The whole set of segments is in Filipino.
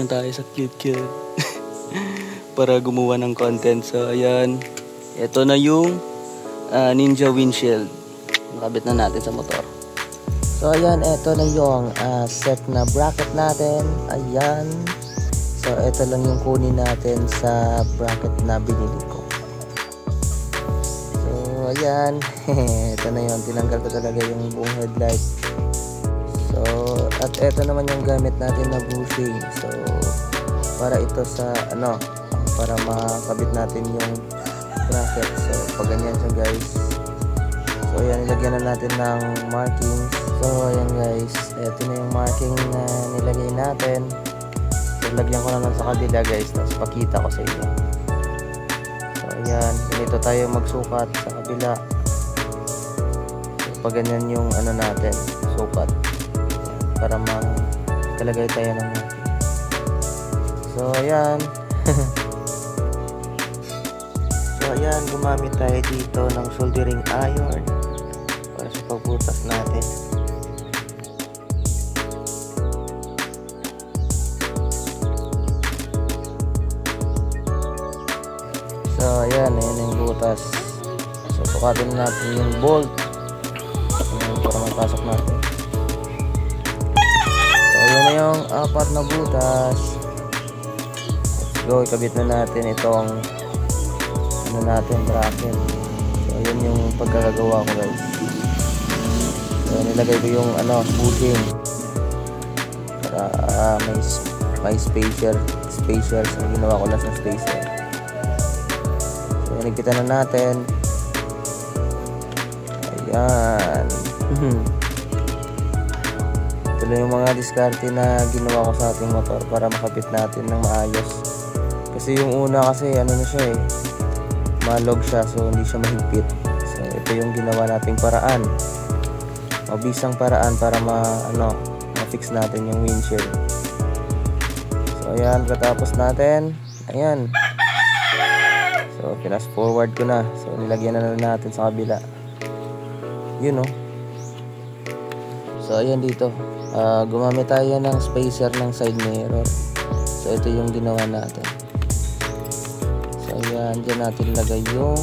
naman tayo sa cute para gumawa ng content. So ayan, ito na yung Ninja windshield. Nakabit na natin sa motor. So ayan, ito na yung set na bracket natin. Ayan. So ito lang yung kunin natin sa bracket na binili ko. So ayan, ito na yun. Tinanggal ko talaga yung buong headlight. So at ito naman yung gamit natin na bushing. So para ito sa para makabit natin yung bracket. So pag ganyan siya guys. So ayan, nilagyan na natin ng markings. So ayan guys, ito na yung marking na nilagay natin. So lagyan ko naman sa kabila guys, tapos pakita ko sa inyo. So ayan, ganito tayo magsukat sa kabila. So pag ganyan yung natin, sukat. Para makalagay tayo ng marking. So ayan. So ayan, gumamit tayo dito ng soldering iron para sa pagbutas natin. So ayan, ayan yung butas. So sukatin natin yung bolt para mapasok natin. So ayan na yung apat na butas. Let's go, ikabit na natin itong natin bracket. So ayan yung pagkakagawa ko guys. So nilagay ko yung bushing para may spacer. So ginawa ko lang sa spacer. So nagkita na natin. Ayan. Ito lang yung mga diskarte na ginawa ko sa ating motor para makabit natin ng maayos. Kasi yung una kasi na siya malog siya, so hindi siya mahigpit. So ito yung ginawa nating paraan, mabisang paraan para ma-fix natin yung windshield. So ayan, katapos natin, ayan. So fast forward ko na. So nilagyan na natin sa kabila. Yun So ayan dito, gumamit tayo ng spacer ng side mirror. So ito yung ginawa natin. So ayan, dyan natin lagay yung.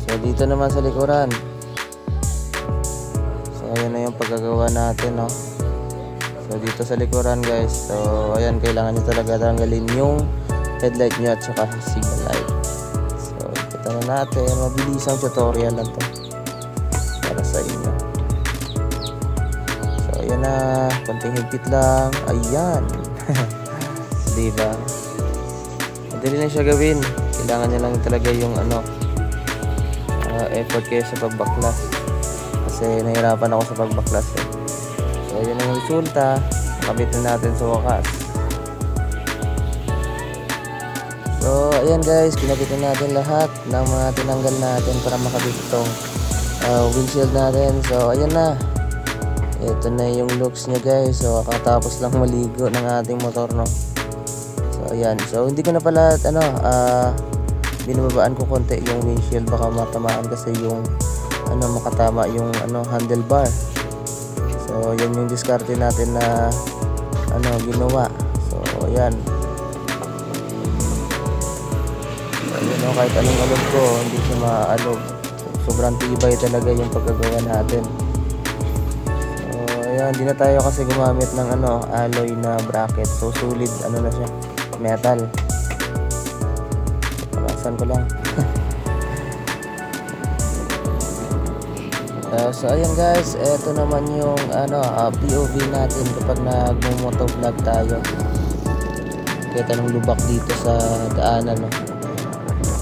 So dito naman sa likuran. So ayan na yung pagkagawa natin So dito sa likuran guys. So ayan, kailangan nyo talaga tanggalin yung headlight nyo at saka signal light. So ito na natin, mabilis ang tutorial lang to para sa inyo. So ayan na, konting higpit lang. Ayan. Diba? Madali lang siya gawin. Kailangan nyo lang talaga yung effort kayo sa pagbaklas. Kasi nahirapan ako sa pagbaklas So yun ang resulta. Nakabit na natin sa wakas. So ayan guys, kinabit na natin lahat ng mga tinanggal natin para makabit itong windshield natin. So ayan na. Ito na yung looks niya guys. So kakatapos lang maligo ng ating motor ayan, so hindi ko na pala binababaan ko konti yung windshield, baka matamaan kasi yung makatama yung handlebar. So yan yung diskarte natin na ginawa. So ayan. So, kahit anong alog ko, hindi siya maalog. Sobrang tibay talaga yung pagkagawa natin. So ayan, hindi na tayo kasi gumamit ng alloy na bracket. So solid na siya, metal. Parasan ko lang. So ayan guys, eto naman yung POV natin kapag nagmo-motovlog tayo. Kita ng lubak dito sa daanan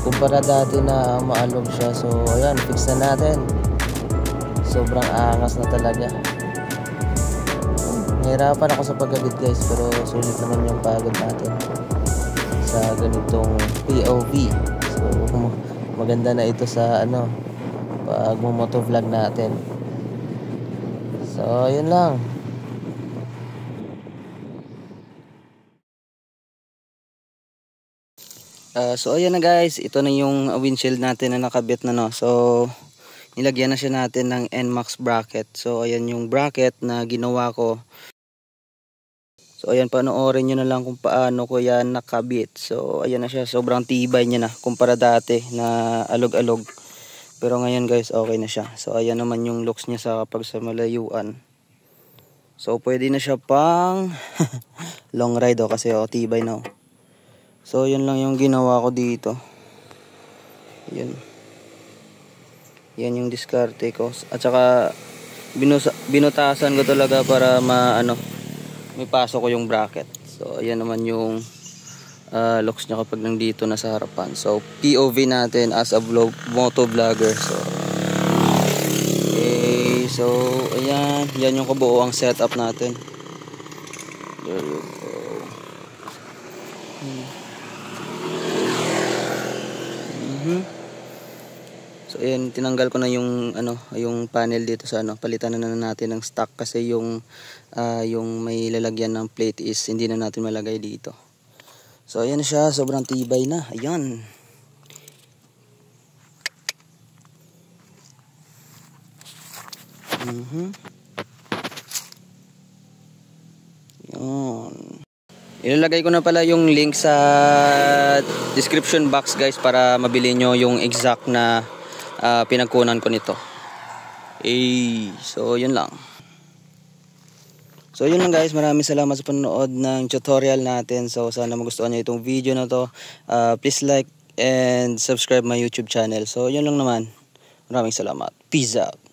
kumpara dati na maalog siya. So ayan, fix na natin. Sobrang angas na talaga. Nahirapan ako sa paggamit guys, pero sulit naman yung pagod natin sa ganitong POV. So maganda na ito sa pag motovlog natin. So yun lang. So ayan na guys, ito na yung windshield natin na nakabit na So nilagyan na siya natin ng NMAX bracket. So ayan yung bracket na ginawa ko. So ayan, panoorin nyo na lang kung paano ko yan nakabit. So ayan na siya, sobrang tibay niya na kumpara dati na alog-alog. Pero ngayon guys, okay na siya. So ayan naman yung looks niya sa kapag sa malayuan. So pwede na siya pang long ride kasi tibay na. So yun lang yung ginawa ko dito. Yan. Yan yung diskarte ko. At saka binutasan ko talaga para may pasok ko yung bracket. So ayan naman yung looks niya kapag nandito na sa harapan. So POV natin as a moto vlogger. So okay, so ayan, yan yung kabuuang setup natin. There you go. So ayan, tinanggal ko na yung yung panel dito sa palitan na natin ng stock kasi yung may lalagyan ng plate is hindi na natin malagay dito. So ayan na siya, sobrang tibay na. Ayan. Ayan. Ilalagay ko na pala yung link sa description box guys para mabili nyo yung exact na pinagkunan ko nito. So yun lang. So yun lang guys, maraming salamat sa panonood ng tutorial natin. So sana magustuhan nyo itong video na to. Please like and subscribe my YouTube channel. So yun lang naman. Maraming salamat. Peace out.